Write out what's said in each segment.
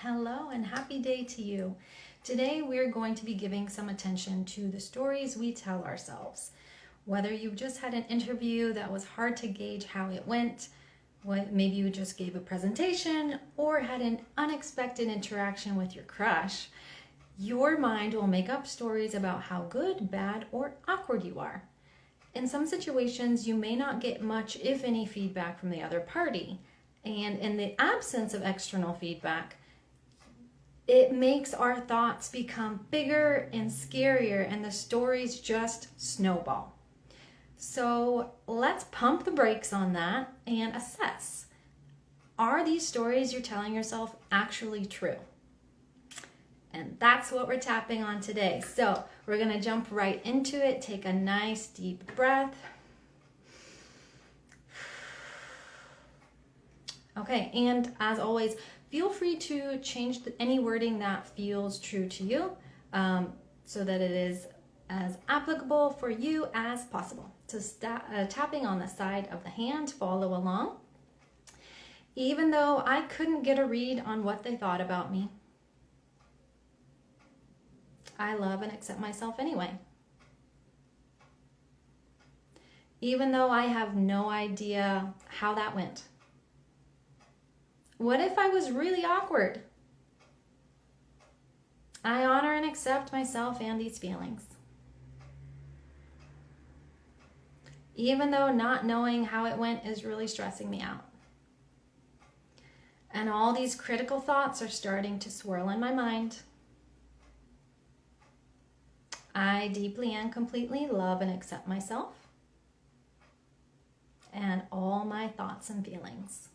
Hello and happy day to you. Today we're going to be giving some attention to the stories we tell ourselves. Whether you've just had an interview that was hard to gauge how it went, maybe you just gave a presentation or had an unexpected interaction with your crush, your mind will make up stories about how good, bad, or awkward you are. In some situations, you may not get much, if any, feedback from the other party. And in the absence of external feedback, it makes our thoughts become bigger and scarier, and the stories just snowball. So let's pump the brakes on that and assess. Are these stories you're telling yourself actually true? And that's what we're tapping on today. So we're going to jump right into it. Take a nice deep breath. Okay, and as always, feel free to change any wording that feels true to you so that it is as applicable for you as possible. So tapping on the side of the hand, follow along. Even though I couldn't get a read on what they thought about me, I love and accept myself anyway. Even though I have no idea how that went. What if I was really awkward? I honor and accept myself and these feelings. Even though not knowing how it went is really stressing me out. And all these critical thoughts are starting to swirl in my mind. I deeply and completely love and accept myself and all my thoughts and feelings.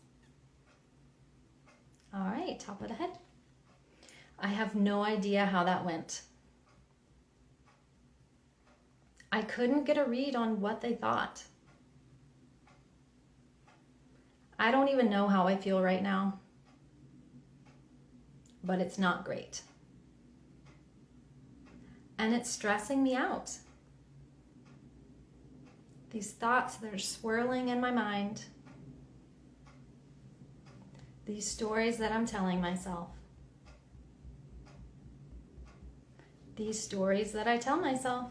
All right, top of the head. I have no idea how that went. I couldn't get a read on what they thought. I don't even know how I feel right now, but it's not great. And it's stressing me out. These thoughts that are swirling in my mind. These stories that I'm telling myself. These stories that I tell myself.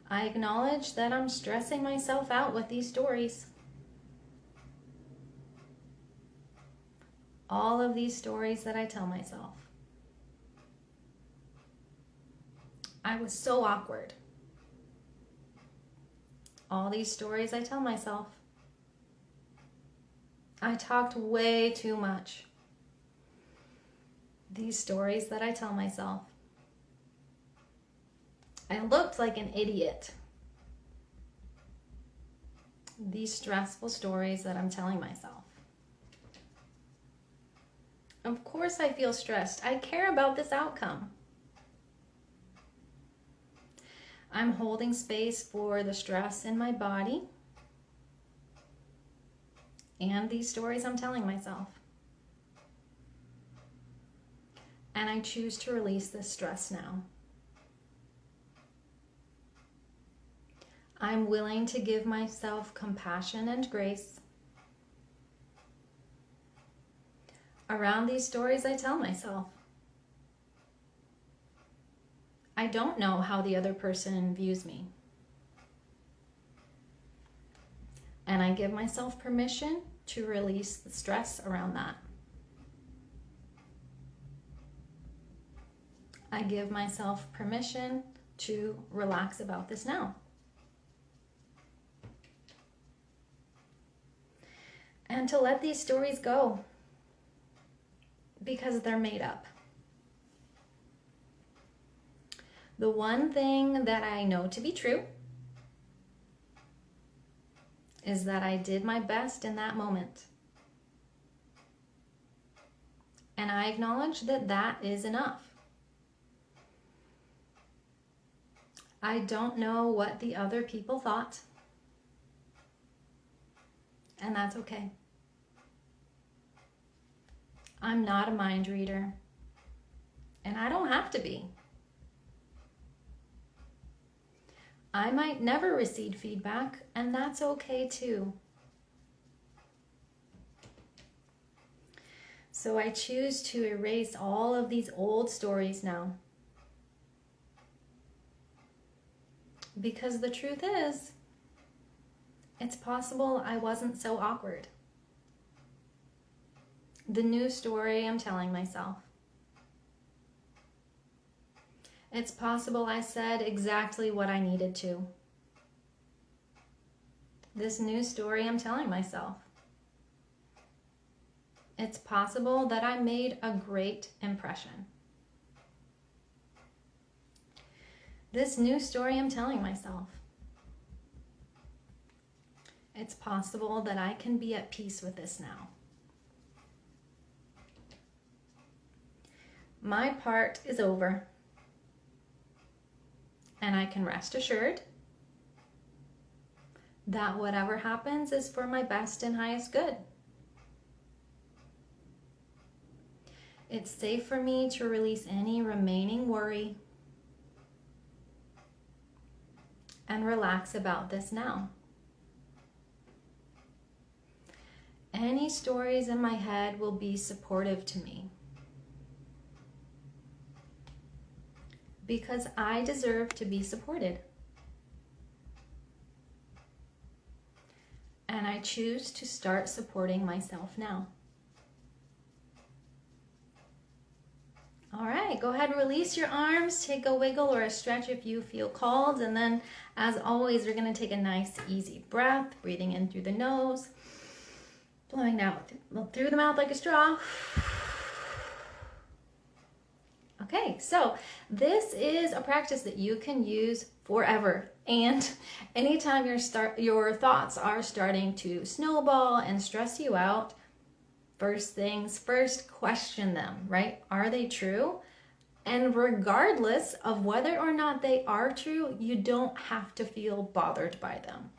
I acknowledge that I'm stressing myself out with these stories. All of these stories that I tell myself. I was so awkward. All these stories I tell myself. I talked way too much. These stories that I tell myself. I looked like an idiot. These stressful stories that I'm telling myself. Of course I feel stressed. I care about this outcome. I'm holding space for the stress in my body. And these stories I'm telling myself. And I choose to release this stress now. I'm willing to give myself compassion and grace around these stories I tell myself. I don't know how the other person views me. And I give myself permission to release the stress around that. I give myself permission to relax about this now. And to let these stories go because they're made up. The one thing that I know to be true is that I did my best in that moment. And I acknowledge that that is enough. I don't know what the other people thought. And that's okay. I'm not a mind reader. And I don't have to be. I might never receive feedback, and that's okay too. So I choose to erase all of these old stories now. Because the truth is, it's possible I wasn't so awkward. The new story I'm telling myself. It's possible I said exactly what I needed to. This new story I'm telling myself. It's possible that I made a great impression. This new story I'm telling myself. It's possible that I can be at peace with this now. My part is over, and I can rest assured that whatever happens is for my best and highest good. It's safe for me to release any remaining worry and relax about this now. Any stories in my head will be supportive to me because I deserve to be supported. And I choose to start supporting myself now. All right, go ahead and release your arms. Take a wiggle or a stretch if you feel called. And then, as always, we're going to take a nice, easy breath, breathing in through the nose, blowing out through the mouth like a straw. Okay, so this is a practice that you can use forever. And anytime your thoughts are starting to snowball and stress you out, first things first, question them, right? Are they true? And regardless of whether or not they are true, you don't have to feel bothered by them.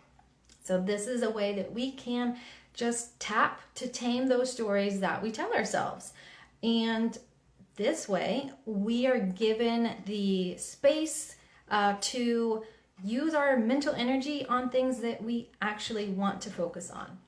So this is a way that we can just tap to tame those stories that we tell ourselves. And this way, we are given the space to use our mental energy on things that we actually want to focus on.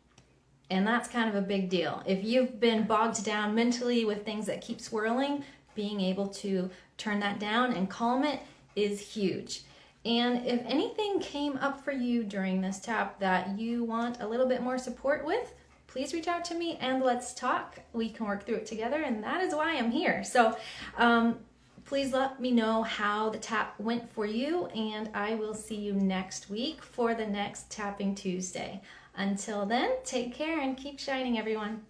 And that's kind of a big deal. If you've been bogged down mentally with things that keep swirling, being able to turn that down and calm it is huge. And if anything came up for you during this tap that you want a little bit more support with, please reach out to me and let's talk. We can work through it together, and that is why I'm here. So please let me know how the tap went for you, and I will see you next week for the next Tapping Tuesday. Until then, take care and keep shining, everyone.